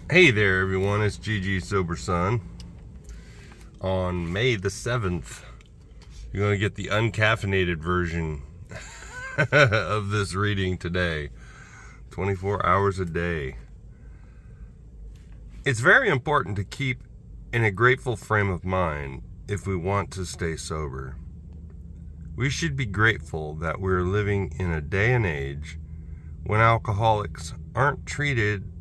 Hey there, everyone. It's GG Sober Son. On May the 7th, you're going to get the uncaffeinated version of this reading today. 24 hours a day. It's very important to keep in a grateful frame of mind if we want to stay sober. We should be grateful that we're living in a day and age when alcoholics aren't treated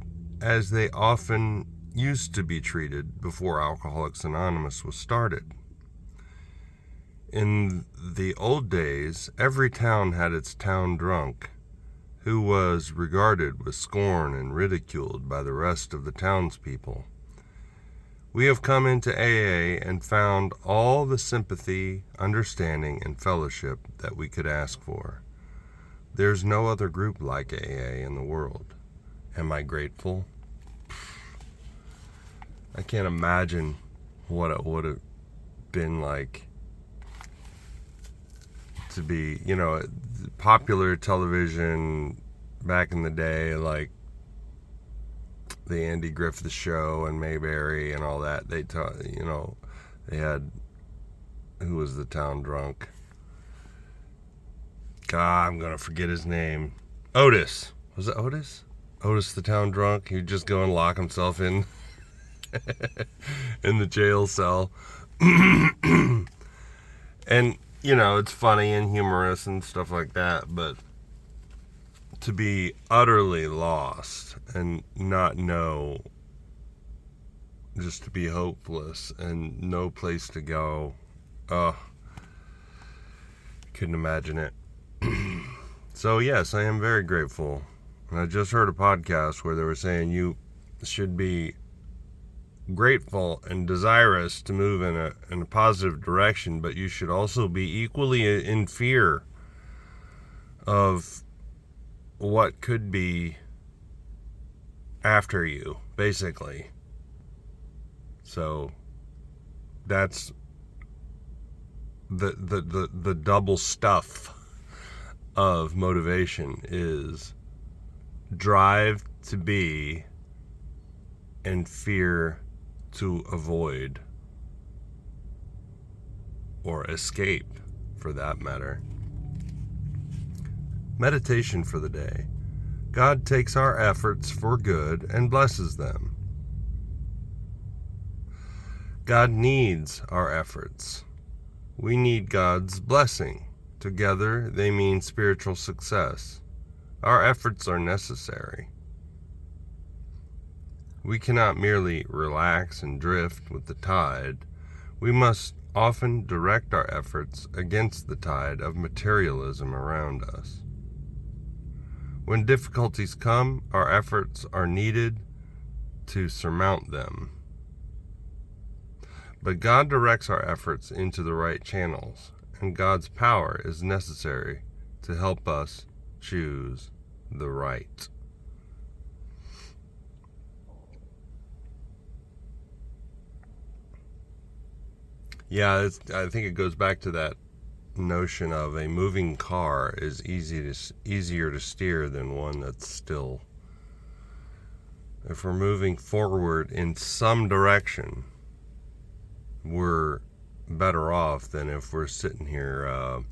as they often used to be treated before Alcoholics Anonymous was started. In the old days, every town had its town drunk, who was regarded with scorn and ridiculed by the rest of the townspeople. We have come into AA and found all the sympathy, understanding, and fellowship that we could ask for. There's no other group like AA in the world. Am I grateful? I can't imagine what it would have been like to be, popular television back in the day, like the Andy Griffith Show and Mayberry and all that. They had, who was the town drunk? God, I'm going to forget his name. Otis. Was it Otis? Otis the town drunk? He'd just go and lock himself in in the jail cell. And, it's funny and humorous and stuff like that, but to be utterly lost and not know, just to be hopeless and no place to go, couldn't imagine it. So yes, I am very grateful. And I just heard a podcast where they were saying you should be grateful and desirous to move in a positive direction, but you should also be equally in fear of what could be after you, basically. So that's the double stuff of motivation is drive to be and fear to avoid or escape, for that matter. Meditation for the day. God takes our efforts for good and blesses them. God needs our efforts. We need God's blessing. Together, they mean spiritual success. Our efforts are necessary. We cannot merely relax and drift with the tide. We must often direct our efforts against the tide of materialism around us. When difficulties come, our efforts are needed to surmount them. But God directs our efforts into the right channels, and God's power is necessary to help us choose the right. Yeah, I think it goes back to that notion of a moving car is easier to steer than one that's still. If we're moving forward in some direction, we're better off than if we're sitting here.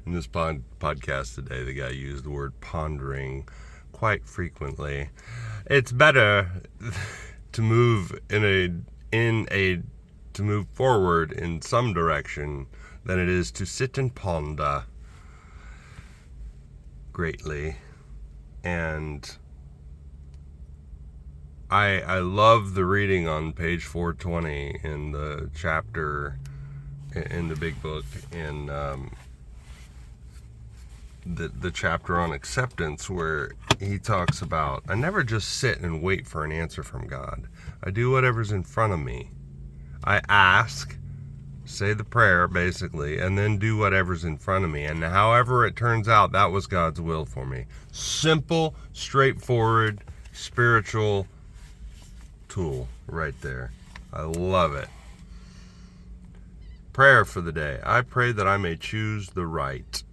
In this podcast today, the guy used the word pondering quite frequently. It's better to move to move forward in some direction than it is to sit and ponder greatly. And I love the reading on page 420 in the chapter in the big book, in the chapter on acceptance, where he talks about, I never just sit and wait for an answer from God. I do whatever's in front of me. I ask, say the prayer, basically, and then do whatever's in front of me. And however it turns out, that was God's will for me. Simple, straightforward, spiritual tool right there. I love it. Prayer for the day. I pray that I may choose the right.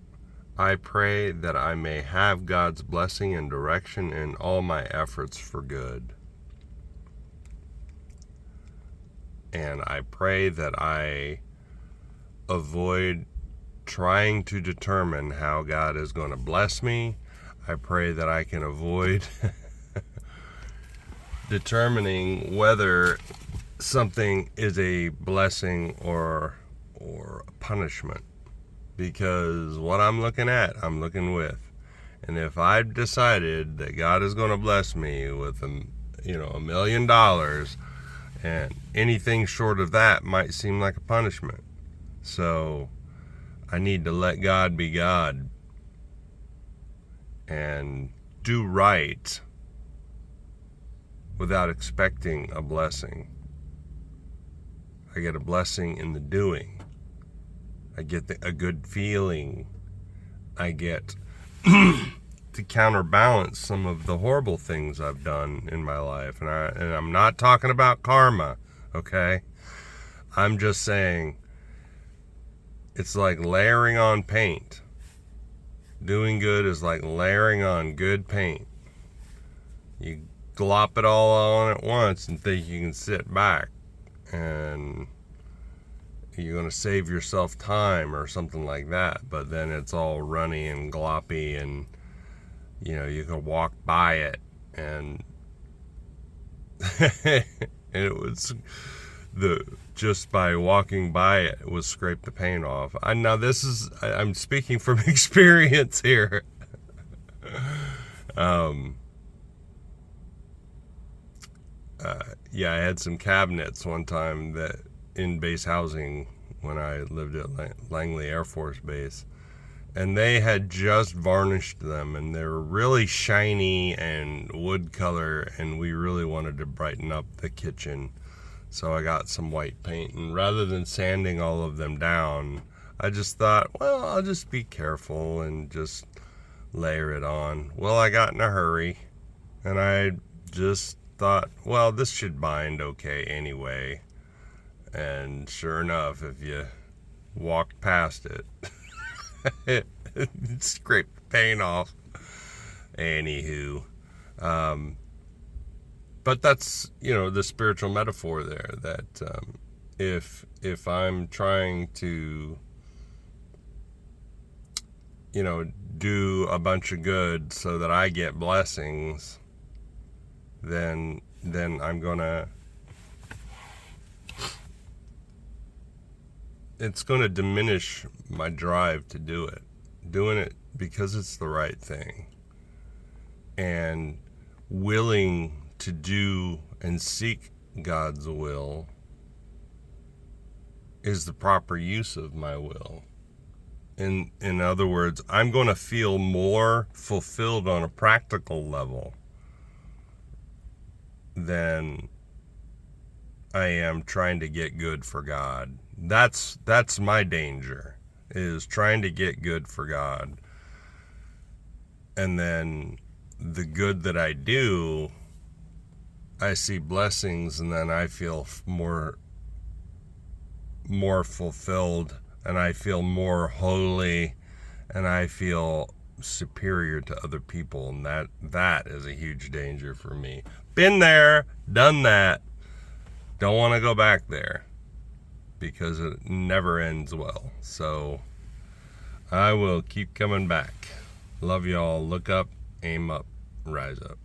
I pray that I may have God's blessing and direction in all my efforts for good. And I pray that I avoid trying to determine how God is going to bless me. I pray that I can avoid determining whether something is a blessing or a punishment. Because what I'm looking at, I'm looking with. And if I've decided that God is going to bless me with $1 million, and anything short of that might seem like a punishment. So I need to let God be God and do right without expecting a blessing. I get a blessing in the doing. I get a good feeling. I get to counterbalance some of the horrible things I've done in my life. And I'm not talking about karma, okay? I'm just saying it's like layering on paint. Doing good is like layering on good paint. You glop it all on at once and think you can sit back and you're going to save yourself time or something like that, but then it's all runny and gloppy, and you can walk by it and it was just by walking by it was scrape the paint off. I'm speaking from experience here. I had some cabinets one time that in base housing when I lived at Langley Air Force Base, and they had just varnished them, and they were really shiny and wood color, and we really wanted to brighten up the kitchen. So I got some white paint, and rather than sanding all of them down, I just thought, well, I'll just be careful and just layer it on. Well, I got in a hurry, and I just thought, well, this should bind okay anyway. And sure enough, if you walked past it, it scraped the paint off. Anywho, but that's the spiritual metaphor there, that if I'm trying to do a bunch of good so that I get blessings, then I'm gonna, it's going to diminish my drive to do it. Doing it because it's the right thing. And willing to do and seek God's will is the proper use of my will. In other words, I'm going to feel more fulfilled on a practical level than I am trying to get good for God. That's my danger, is trying to get good for God. And then the good that I do, I see blessings, and then I feel more fulfilled, and I feel more holy, and I feel superior to other people, and that is a huge danger for me. Been there, done that. Don't want to go back there, because it never ends well. So I will keep coming back. Love y'all. Look up, aim up, rise up.